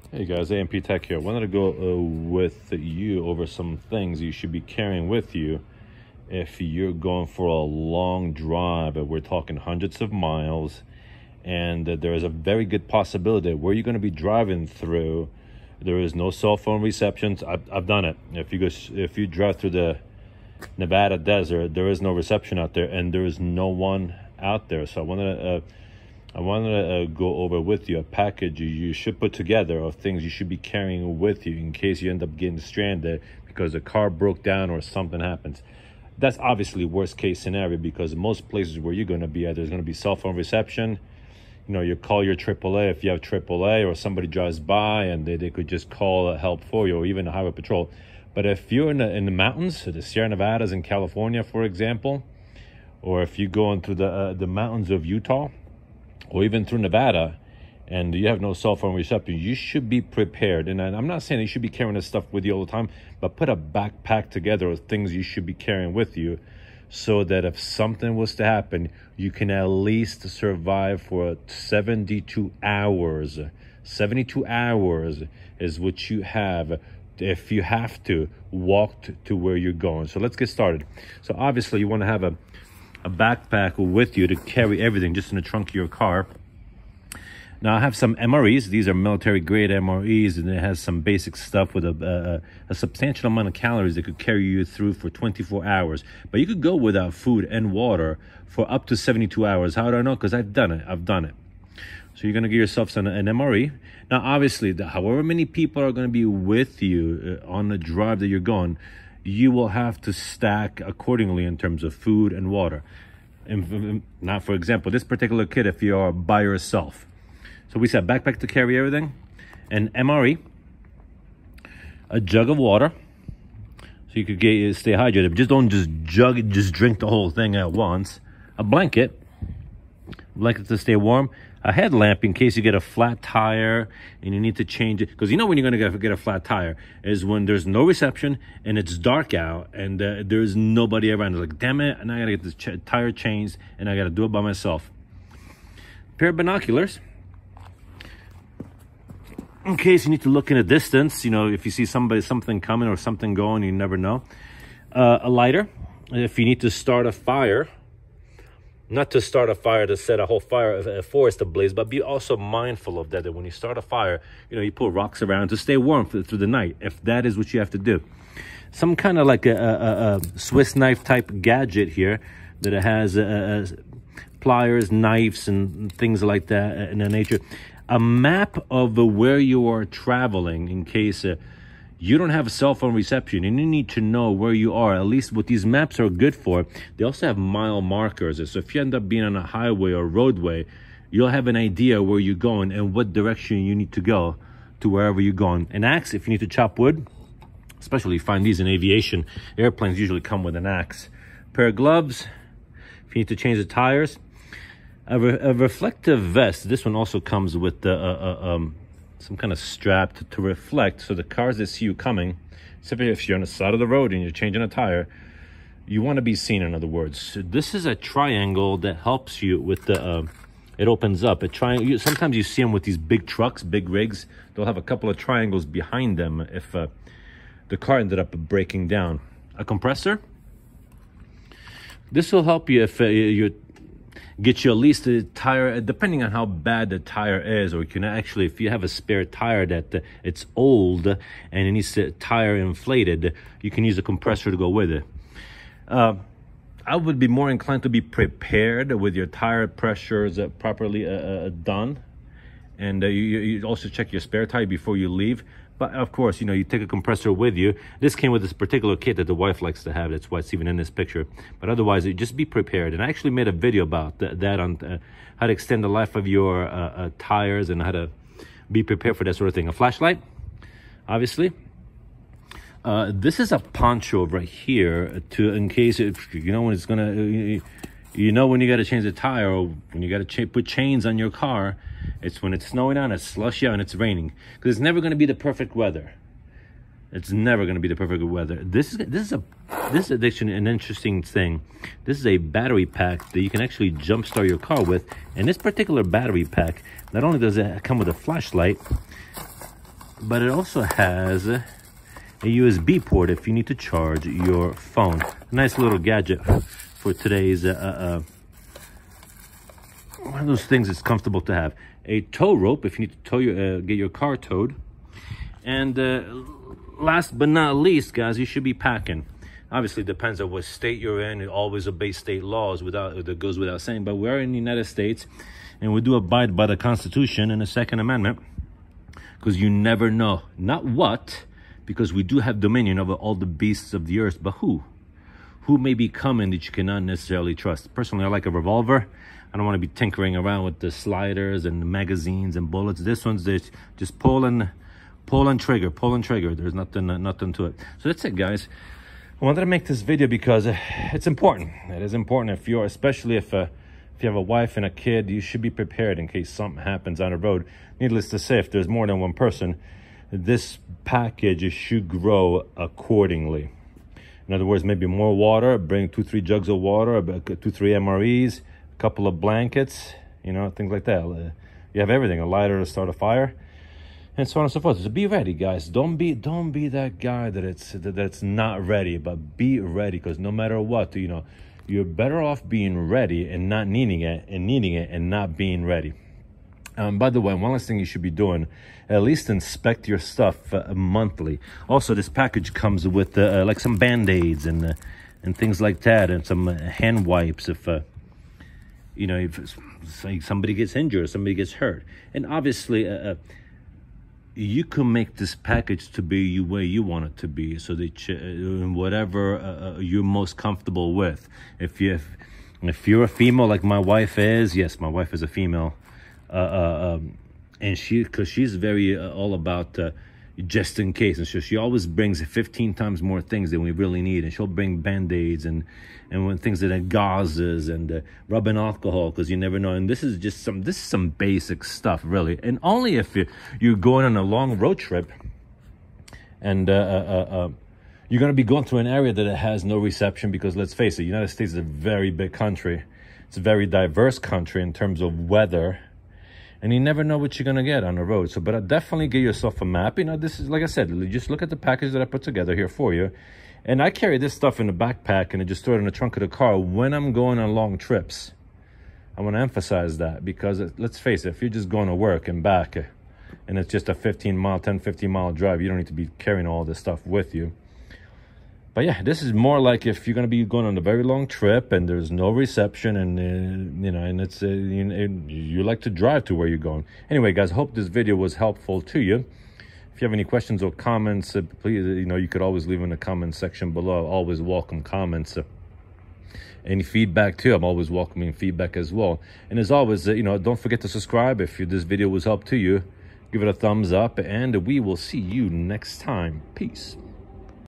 Hey guys, AMP Tech here. I wanted to go with you over some things you should be carrying with you if you're going for a long drive. We're talking hundreds of miles, and there is a very good possibility where you're going to be driving through, there is no cell phone receptions. I've done it. If you drive through the Nevada desert, there is no reception out there, and there is no one out there. So I wanted to go over with you a package you should put together of things you should be carrying with you in case you end up getting stranded because the car broke down or something happens. That's obviously worst case scenario, because most places where you're going to be at, there's going to be cell phone reception. You know, you call your AAA if you have AAA, or somebody drives by and they could just call help for you, or even the highway patrol. But if you're in the mountains, the Sierra Nevadas in California, for example, or if you go into the mountains of Utah, or even through Nevada, and you have no cell phone reception, you should be prepared. And I'm not saying you should be carrying this stuff with you all the time, but put a backpack together of things you should be carrying with you, so that if something was to happen, you can at least survive for 72 hours. 72 hours is what you have if you have to walk to where you're going. So let's get started. So obviously you want to have a backpack with you to carry everything just in the trunk of your car. Now I have some MREs. These are military grade MREs, and it has some basic stuff with a substantial amount of calories that could carry you through for 24 hours. But you could go without food and water for up to 72 hours. How do I know? Because I've done it. So you're going to give yourself an MRE. Now obviously, however many people are going to be with you on the drive that you're going, you will have to stack accordingly in terms of food and water. Now, for example, this particular kit, if you are by yourself. So we said backpack to carry everything, an MRE, a jug of water, so you could stay hydrated. But just don't just drink the whole thing at once. A blanket to stay warm. A headlamp in case you get a flat tire and you need to change it. Because you know when you're going to get a flat tire is when there's no reception and it's dark out and there's nobody around. It's like, damn it, and I got to get this tire changed and I got to do it by myself. A pair of binoculars in case you need to look in a distance. You know, if you see something coming or something going, you never know. A lighter if you need to start a fire. Not to start a fire to set a whole a forest ablaze, but be also mindful of that when you start a fire, you know, you put rocks around to stay warm through the night, if that is what you have to do. Some kind of like a Swiss knife type gadget here that it has pliers, knives, and things like that in the nature. A map of where you are traveling in case you don't have a cell phone reception and you need to know where you are. At least what these maps are good for, they also have mile markers. So if you end up being on a highway or roadway, you'll have an idea where you're going and what direction you need to go to wherever you're going. An axe if you need to chop wood, especially you find these in aviation. Airplanes usually come with an axe. A pair of gloves if you need to change the tires. A reflective vest. This one also comes with some kind of strap to reflect, so the cars that see you coming, especially if you're on the side of the road and you're changing a tire, you want to be seen, in other words. So this is a triangle that helps you with the it opens up. Sometimes you see them with these big trucks, big rigs. They'll have a couple of triangles behind them if the car ended up breaking down. A compressor. This will help you if you're get you at least a tire, depending on how bad the tire is, or you can actually, if you have a spare tire that it's old and it needs the tire inflated, you can use a compressor to go with it. I would be more inclined to be prepared with your tire pressures properly done, and you also check your spare tire before you leave. But of course, you know, you take a compressor with you. This came with this particular kit that the wife likes to have. That's why it's even in this picture. But otherwise, you just be prepared. And I actually made a video about that on how to extend the life of your tires and how to be prepared for that sort of thing. A flashlight, obviously. This is a poncho right here in case you know when it's gonna. You know when you got to change the tire, or when you got to put chains on your car. It's when it's snowing out, it's slushy out, and it's raining. Because it's never going to be the perfect weather. It's never going to be the perfect weather. This is addiction an interesting thing. This is a battery pack that you can actually jumpstart your car with. And this particular battery pack, not only does it come with a flashlight, but it also has a USB port if you need to charge your phone. A nice little gadget for today's one of those things that's comfortable to have. A tow rope if you need to tow your get your car towed. And last but not least, guys, you should be packing. Obviously, it depends on what state you're in. It always obeys state laws, that goes without saying. But we're in the United States, and we do abide by the Constitution and the Second Amendment, because you never know, not what, because we do have dominion over all the beasts of the earth, but who may be coming that you cannot necessarily trust. Personally, I like a revolver. I don't want to be tinkering around with the sliders and the magazines and bullets. This one's just pull and trigger. There's nothing to it. So that's it, guys. I wanted to make this video because it's important. It is important especially if you have a wife and a kid, you should be prepared in case something happens on the road. Needless to say, if there's more than one person, this package should grow accordingly. In other words, maybe more water, bring 2-3 jugs of water, 2-3 MREs, a couple of blankets, you know, things like that. You have everything, a lighter to start a fire, and so on and so forth. So be ready, guys. Don't be that guy that's not ready, but be ready, because no matter what, you know, you're better off being ready and not needing it, and not being ready. By the way, one last thing you should be doing, at least inspect your stuff monthly. Also, this package comes with like some Band-Aids and things like that, and some hand wipes if you know, if somebody gets injured or somebody gets hurt. And obviously, you can make this package to be the way you want it to be, so that whatever you're most comfortable with. If you're a female like my wife is, yes, my wife is a female, and because she's very all about just in case, and so she always brings 15 times more things than we really need, and she'll bring Band-Aids and when things that are gauzes and rubbing alcohol, because you never know. And this is some basic stuff, really, and only if you're going on a long road trip and you're going to be going to an area that it has no reception, because let's face it, the United States is a very big country. It's a very diverse country in terms of weather, and you never know what you're going to get on the road. So, but definitely get yourself a map. You know, this is, like I said, just look at the package that I put together here for you. And I carry this stuff in the backpack, and I just throw it in the trunk of the car when I'm going on long trips. I want to emphasize that, because let's face it, if you're just going to work and back, and it's just a 15 mile drive, you don't need to be carrying all this stuff with you. But yeah, this is more like if you're going to be going on a very long trip and there's no reception, and you know, and it's you like to drive to where you're going. Anyway, guys, I hope this video was helpful to you. If you have any questions or comments, please, you know, you could always leave in the comment section below. I always welcome comments. Any feedback too, I'm always welcoming feedback as well. And as always, you know, don't forget to subscribe if this video was help to you. Give it a thumbs up, and we will see you next time. Peace.